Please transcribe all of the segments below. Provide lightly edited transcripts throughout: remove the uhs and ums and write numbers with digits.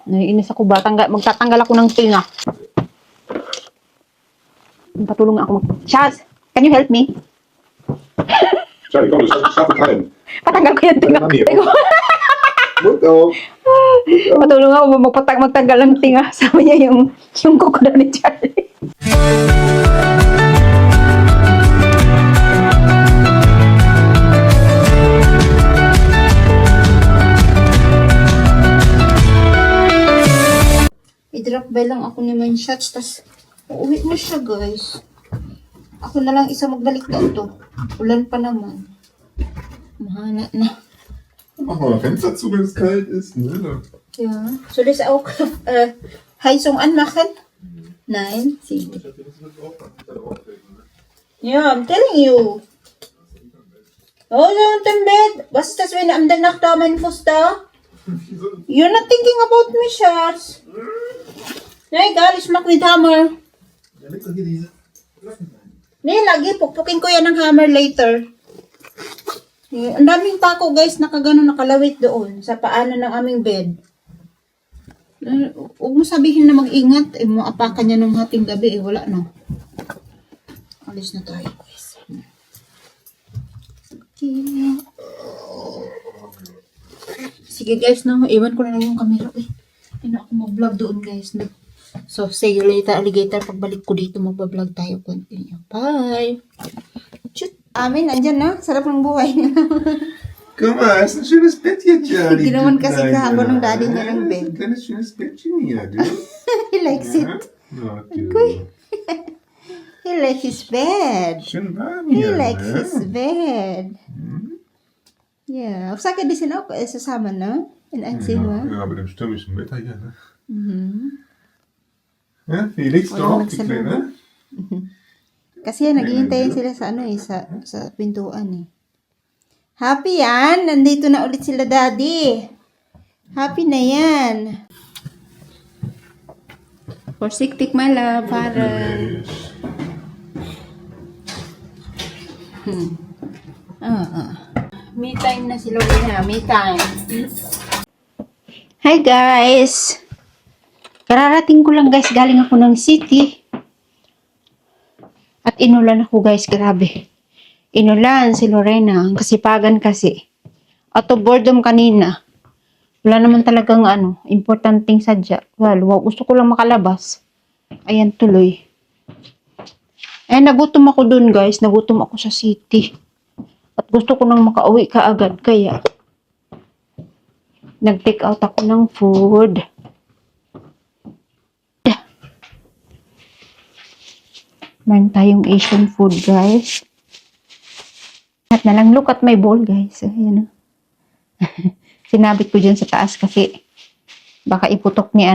Naiinis ako ba? Magtatanggal ako ng tinga. Patulong ako. Chaz, can you help me? Sorry, kom, stap het erin. Patanggal ko yung tinga. Moet ook. Patulong ako magtanggal ng tinga. Sabi niya yung kuko na ni Charlie. I-drop by lang ako ni Main Shots, tas uuwi na siya, guys. Ako na lang isa magbalik dito. Ulan pa naman. Mahana na. Mach mal ein Fenster zu, wenn es kalt ist. Ne? Ja. Soll ich auch Heizung anmachen? Nein? Sige. Ja, I'm telling you. Oh, da unten Bett. Was ist das, wenn am der Nacht da mein Fuß da? You're not thinking about me, Schatz. Na egal, ich mach mit Hammer. Ja, leg doch hier diese. Nee, lagi. Pukpukin ko yan ng hammer later. Ang daming pako, guys. Nakalawit doon sa paano ng aming bed. Huwag mo sabihin na mag-ingat. Maapakan niya ng hating gabi. Wala na. Alis na tayo, guys. Okay. Sige, guys. No? Iwan ko na lang yung camera. Hindi na ako mag-vlog doon, guys. So, see you later, alligator. Pagbalik ko dito, magbablog tayo. Continue. Bye! Shoot! Amin, andyan na. Sarap ng buhay. Guck mal, ist ein schönes Bettchen, Charlie. Hindi naman kasi kahapon ng daddy niya ng bed. Ein kleines schönes Bettchen hier, du. He likes it. Ja, du. He likes his bed. Schön warm He hier. likes ne? his bed. Yeah. Auf Sake, die sind auch zusammen, ne? In ein Zimmer. Ja, bei dem stürmischen Wetter hier, ne? Ja, Felix, Wala doch, die nagsalubong. Kleine. Kasi naghihintayin sila sa ano eh, sa pintuan eh. Happy yan! Nandito na ulit sila, daddy. Happy na yan. Vorsichtig, my love, parang. Me time na si Lorena, me time. Hi guys! Kararating ko lang guys, galing ako ng city. At inulan ako guys, grabe. Inulan si Lorena, ang kasipagan kasi. Out of boredom kanina. Wala naman talagang importanteng sadya. Well, gusto ko lang makalabas. Ayan, tuloy. Eh, nagutom ako dun guys. Nagutom ako sa city. At gusto ko nang makauwi kaagad. Kaya, nag-take out ako ng food. Meron tayong Asian food, guys. At na lang, look at my bowl, guys. Ayan. Sinabit ko dyan sa taas kasi baka iputok ni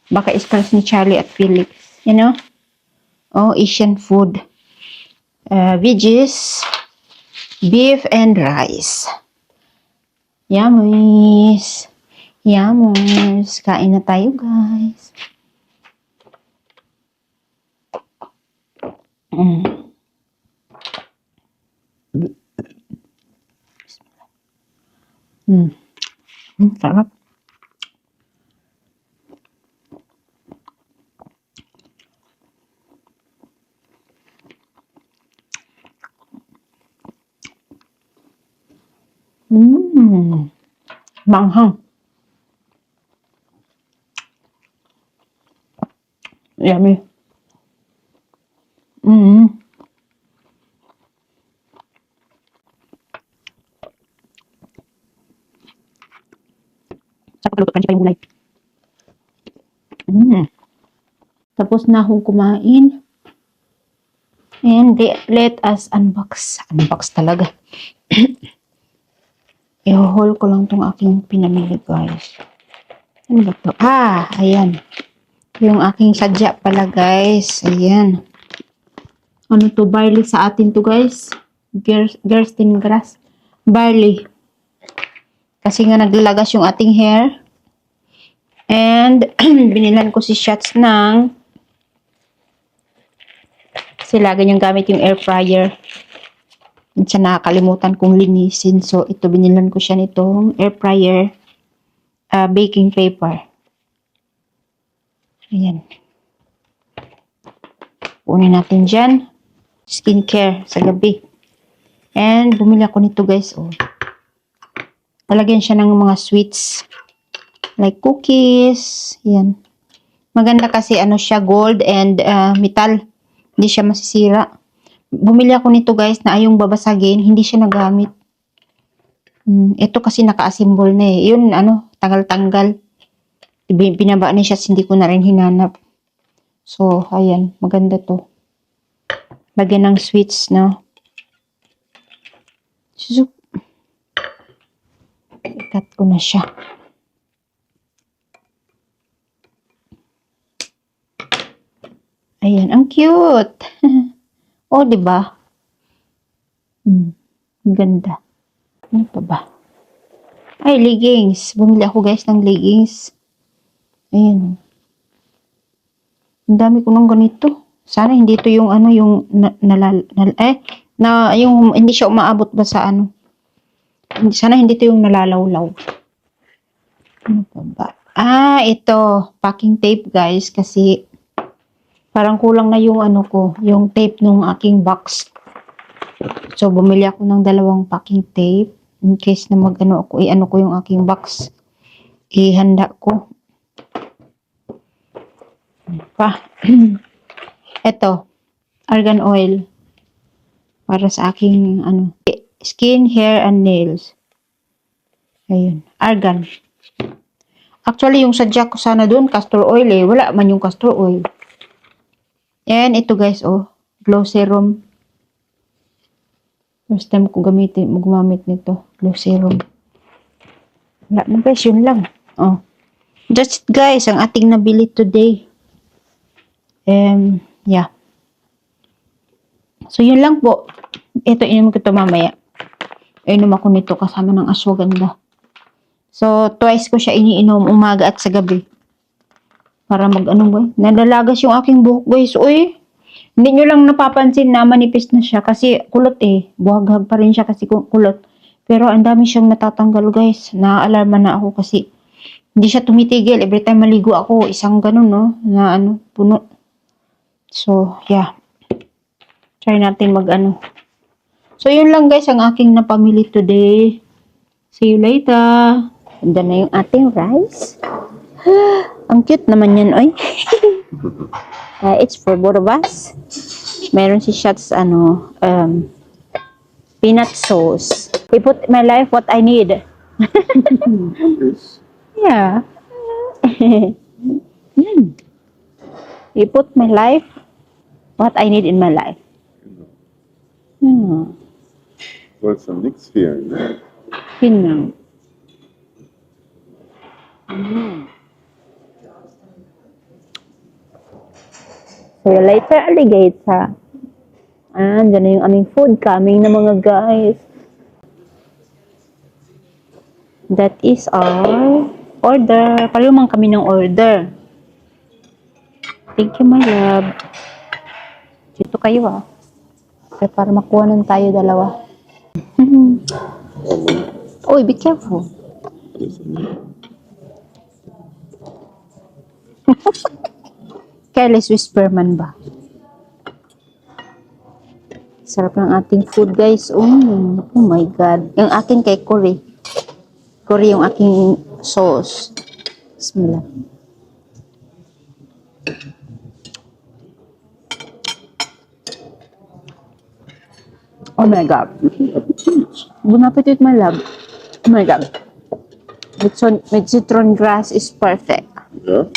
baka iskalas ni Charlie at Felix. You know? Oh, Asian food. Veggies, beef, and rice. Yummies. Yummies. Kain na tayo, guys. Sarap. Manghang. Yummy. Sarap luto, crunchy pa yung gulay. Tapos na akong kumain. And let us unbox. Unbox talaga. I-haul ko lang tong aking pinamili, guys. Ano ba to? Ayan. Yung aking sadya pala, guys. Ayan. Ano to? Barley sa atin to, guys. Gersten grass. Barley. Kasi nga naglalagas yung ating hair. And, binilan ko si Shots ng kasi lagi niyang gamit yung air fryer. At siya nakakalimutan kong linisin. So, ito, binilan ko siya nitong air fryer. baking paper. Ayan. Kunin natin dyan. Skincare sa gabi. And bumili ako nito guys. Oh. Talagyan siya ng mga sweets. Like cookies. Yan. Maganda kasi ano siya, gold and metal. Hindi siya masisira. Bumili ako nito guys na ayong babasagin. Hindi siya nagamit. Ito kasi naka-assemble na eh. Yun ano, tanggal-tanggal. Binaba na siya, hindi ko na rin hinanap. So, ayan. Maganda to. Lagyan ng sweets na. So, ikat ko na siya. Ayan, ang cute. Oh, 'di ba? Ganda. Ano pa ba? Ay, leggings. Bumili ako guys ng leggings. Ayan. Ang dami ko ng ganito. Sana hindi to yung ano, yung yung hindi siya umaabot ba sa ano. Sana hindi to yung nalalawlaw. Ano pa ba? Ito. Packing tape guys kasi parang kulang na yung ano ko, yung tape nung aking box. So, bumili ako ng 2 packing tape. In case na mag-ano ako, i-ano ko yung aking box. Ihanda ko. Pa. Ito. Argan oil. Para sa aking, ano, skin, hair, and nails. Ayun. Argan. Actually, yung sadya ko sana doon, castor oil eh. Wala man yung castor oil. And ito guys, oh, glow serum. First time ko gumamit nito, glow serum. Wala na guys, yun lang. Oh. That's it guys, ang ating nabili today. Yeah. So yun lang po. Ito, inom ko ito mamaya. Inom ako nito kasama ng ashwagandha. So, twice ko siya iniinom, umaga at sa gabi. Para mag-ano ba? Nalalagas yung aking buhok guys. Uy, hindi nyo lang napapansin na manipis na siya kasi kulot eh. Buhaghag pa rin siya kasi kulot. Pero ang dami siyang natatanggal guys. Naaalarma na ako kasi hindi siya tumitigil. Every time maligo ako, isang ganun no, na ano, puno. So, yeah. Try natin mag-ano. So, yun lang guys ang aking napamili today. See you later. Ganda na yung ating rice. Ang cute naman yan, oy. It's for both of us. Meron si Shots, peanut sauce. I put my life what I need. Yeah. I put my life what I need in my life. Sollst am nichts fehlen, ne? Yun lang. See you later, alligator. Dyan na yung aming food coming na mga guys. That is our order. Pareho man kami ng order. Thank you, my love. Dito kayo Okay, para makuha nun tayo dalawa. Oy, be careful. Careless whisper man ba? Sarap ng ating food guys. Oh my God. Yung akin kay Cory. Cory yung aking sauce. Bismillah. Oh my God. Bon appetit, my love. Oh my God. With citron grass is perfect. Ja?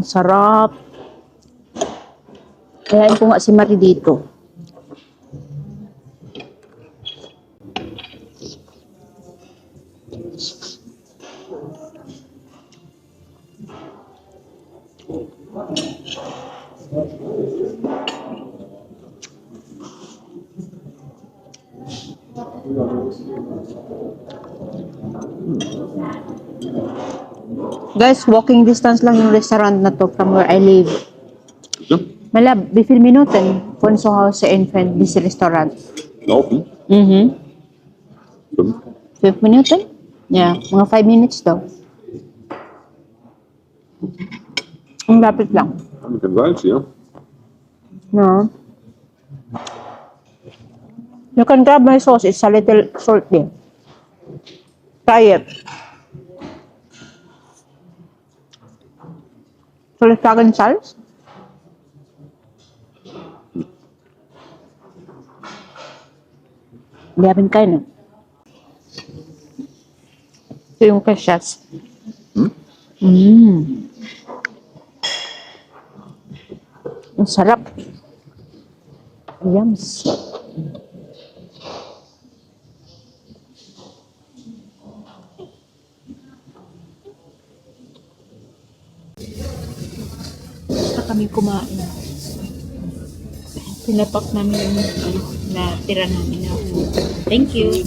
Sarap. Kayain ko nga si Marie dito. Guys, walking distance lang yung restaurant na to from where I live. Ja? My love, wie viele Minuten von zu Hause entfernt dieses Restaurant? Laufen? 5 5. Minuten? Yeah, mga 5 minutes daw. Ang lapit lang. I'm convinced, yeah. No? You can grab my sauce. It's a little salty. Try it. Tulisagan sauce? We haven't tried it. Ito yung kashas. Ang sarap. Yums. Basta kami kumain. Pinapak namin yung na tira namin na food. Thank you.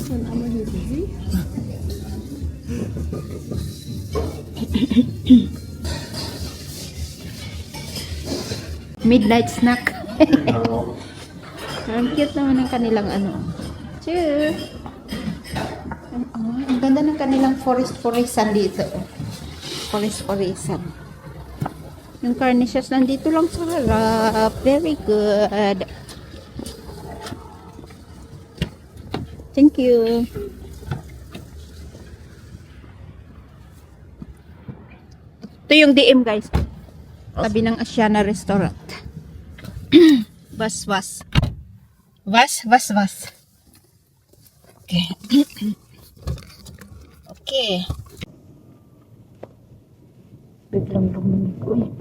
Midnight snack. Ang cute naman ng kanilang ano. Cheers! Ang ganda ng kanilang forestan dito. Forestan. Yung carnices nandito lang sa harap. Very good. Thank you. Ito yung DM, guys. Tabi ng Asiana Restaurant. Was. Okay. Okay. Biglang lumamig ko eh.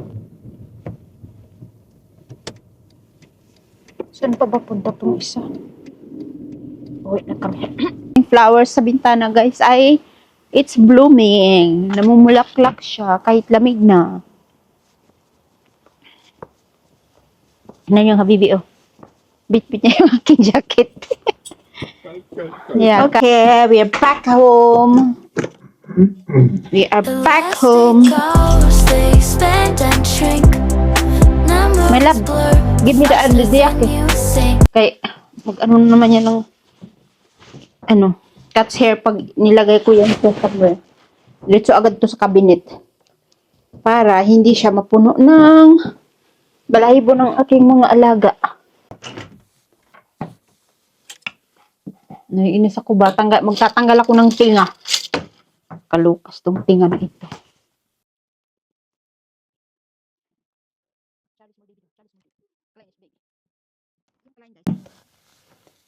Saan pa ba punta itong isa? Uwi na kami. Yung flowers sa bintana, guys, ay it's blooming. Namumulaklak siya kahit lamig na. Tignan yung habibi, oh. Bit-bit niya yung aking jacket. Yeah, okay, we are back home. We are back home. My love, give me the yaki. Kay, mag-ano naman yan ng, cat's hair pag nilagay ko yan sa somewhere. Diretso agad to sa cabinet. Para hindi siya mapuno ng balahibo ng aking mga alaga. Naiinis ako ba? Magtatanggal ako ng tinga. Kalukas tong tinga na ito.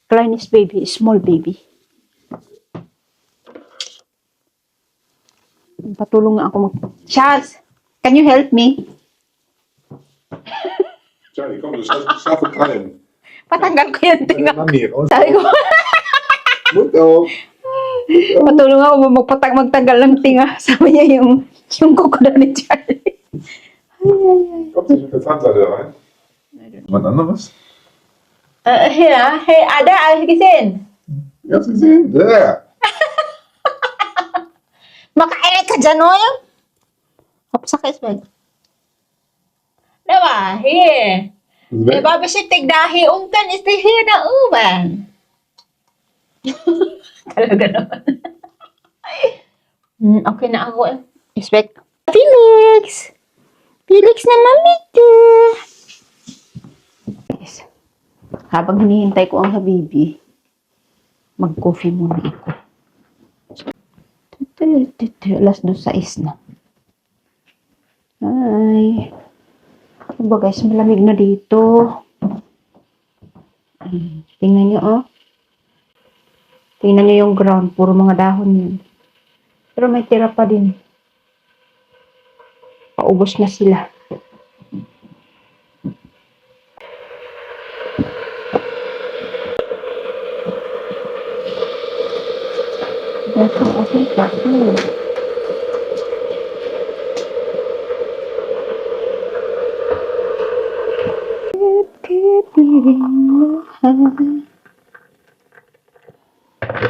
Kleines baby, small baby. Patulong nga ako Charles, can you help me? Johnny, kom, dus schat het klein. Patanggal ko yung tinga. Manier. Sabi ko, Moet ook. patulong ako magtanggal ng tinga. Sabi niya yung kuko na ni Charlie. Komt dus met het hand daar rein. Wat anders? Hey, Ada, alles gesehen? Je hebt het gezien? Ja. Makailan ka dyan, oy? Hapsa ka, Isbel. Diba? Here. Eh, babasitig dahi ungkan is here na uban. Talaga naman. Okay na ako eh. Expect. Felix naman ito. Yes. Habang hinihintay ko ang habibi, mag-coffee muna ako. Alas 2:06 na. Ay. Ano ba guys, malamig na dito. Tingnan nyo, oh. Tingnan nyo yung ground. Puro mga dahon yun. Pero may tira pa din. Paubos na sila. Ito, okay, okay.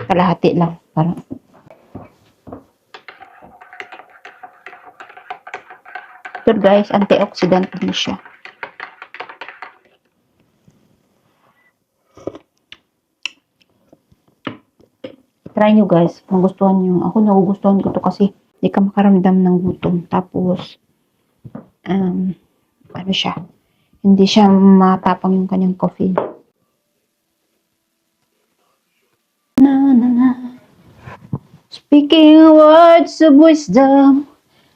Kalahati lang. Parang. So guys, antioxidant din siya. Try nyo guys, kung gustuhan nyo. Ako nagugustuhan ko to kasi hindi ka makaramdam ng gutom. Tapos, ano siya, hindi siya matapang yung kanyang coffee. Na, na, na. Speaking words of wisdom,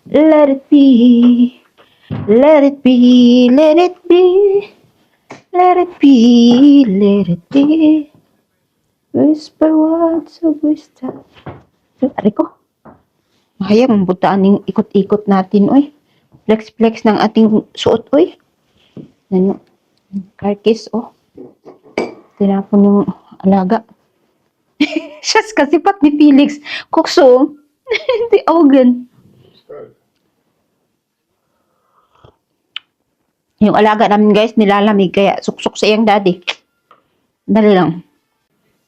let it be, let it be, let it be, let it be, let it be. Whisper words of wisdom. Ari ko. Mahaya, mambutaan yung ikot-ikot natin, oy. Flex-flex ng ating suot, oy. Ano? Karkis, oh. Tinapon yung alaga. Siyas kasi pat ni Felix. Kukso. Hindi, Augen. Yung alaga namin, guys, nilalamig. Kaya suksok sa iyang daddy. Dali lang.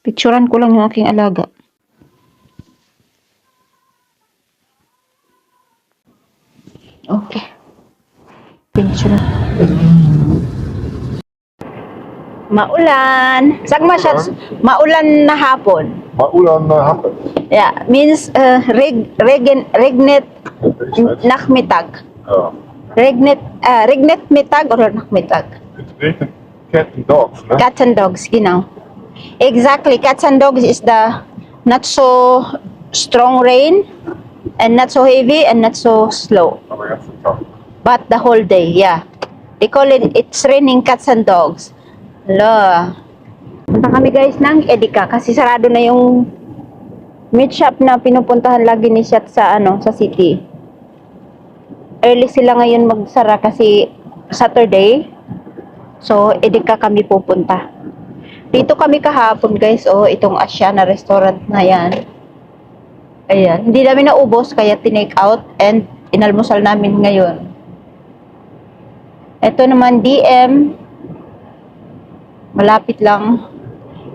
Picturean ko lang yung aking alaga. Okay. Picture. Maulan. Sagma siya. Maulan na hapon. Maulan hapon. Yeah, means regnet nachmittag. Ja. Regnet Mittag oder Nachmittag? Het regent cat and dogs, ne? Cats and dogs, genau. Exactly, cats and dogs is the not so strong rain and not so heavy and not so slow. Aber ganz den Tag. But the whole day, yeah. They call it's raining cats and dogs. Hala. Punta kami guys ng Edeka kasi sarado na yung meat shop na pinupuntahan lagi ni Shat sa sa city. Early sila ngayon magsara kasi Saturday. So, Edeka kami pupunta. Dito kami kahapon guys, itong Asiana restaurant na yan. Ayan, hindi namin naubos kaya tinake out and inalmusal namin ngayon. Ito naman DM. Malapit lang.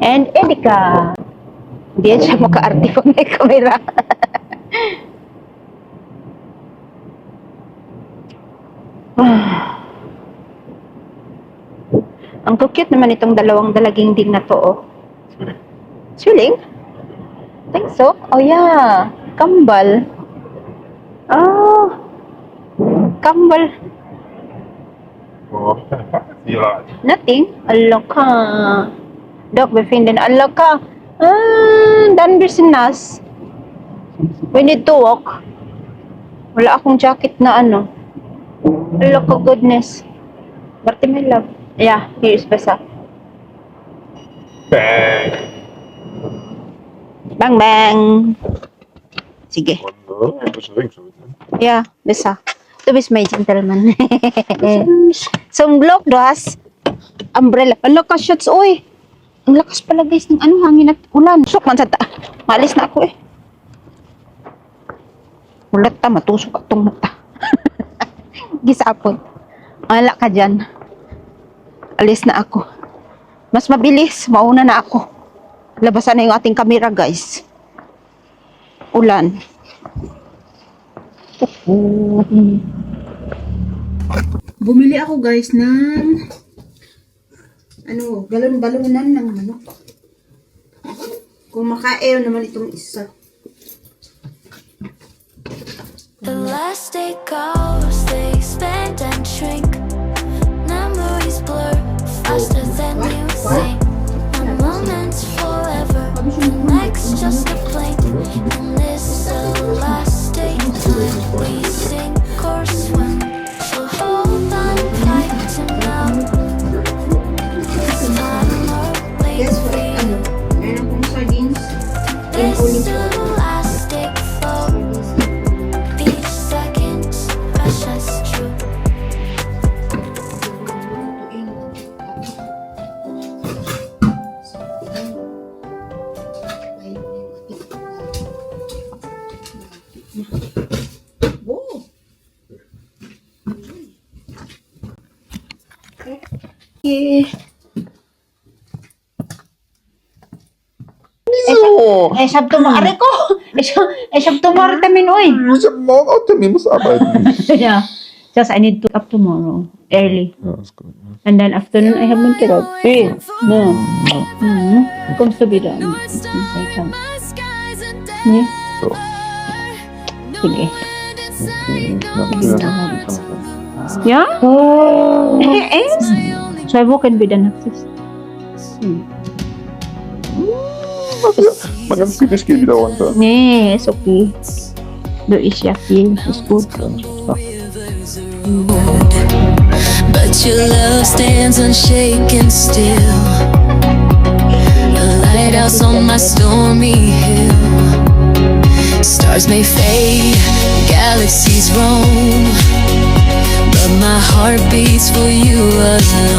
And Edeka. Hindi yan siya makaarte kung may camera. Ang cute naman itong dalawang dalaging ding na to, oh. Swiling? Think so? Oh, yeah. Kambal. Oh. Kambal. Warum habe ich keine Packtiere? Nothing. Allah ka. Dok, befinden. Allah ka. Dan business. We need to walk. Wala akong jacket na Allah ka, goodness. Berarti my love. Yeah, here is besa. Bang! Bang, bang. Sige. Und ein bisschen Ring schon. Yeah, besa. Du bist my gentleman. Sunblock, du hast umbrella. Ang lakas shots, oy. Ang lakas pala guys ng hangin at ulan. Sok man sa Maalis na ako eh. Ulat ta, matusok atong mata. Gisapon. Ala ka dyan. Alis na ako. Mas mabilis, mauna na ako. Labasan na yung ating camera guys. Ulan. Bumili ako guys ng galon-balonan ng manok. Kung makaew naman itong isa. The last day goes, they expand and shrink. Memories blur faster than you think. One moment's forever, the next just a blink. And this the last day time we sink or swim. So hold on tight to now. This time or wait for you. Meron kong sardines. This the last day flow. Each second's precious true. Wieso? Sabto mo, are ko. Sabto mo, tamin, oy. Ich habe morgen auch Termin, muss arbeiten. Yeah. Just I need to up tomorrow, early. Ja, ist gut. And then afternoon, I have Monterrey. No. Comes to be done. I can. Yeah. So, Sige. Nakuha. Ja? Echt? Zwei Wochen wieder nachts. Man ganz kritisch geht wieder runter. Nee, ist okay. Du ist ja viel, ist gut. But your love stands unshaken still. A lighthouse on my stormy hill. Stars may fade, galaxies roam, but my heart beats for you alone.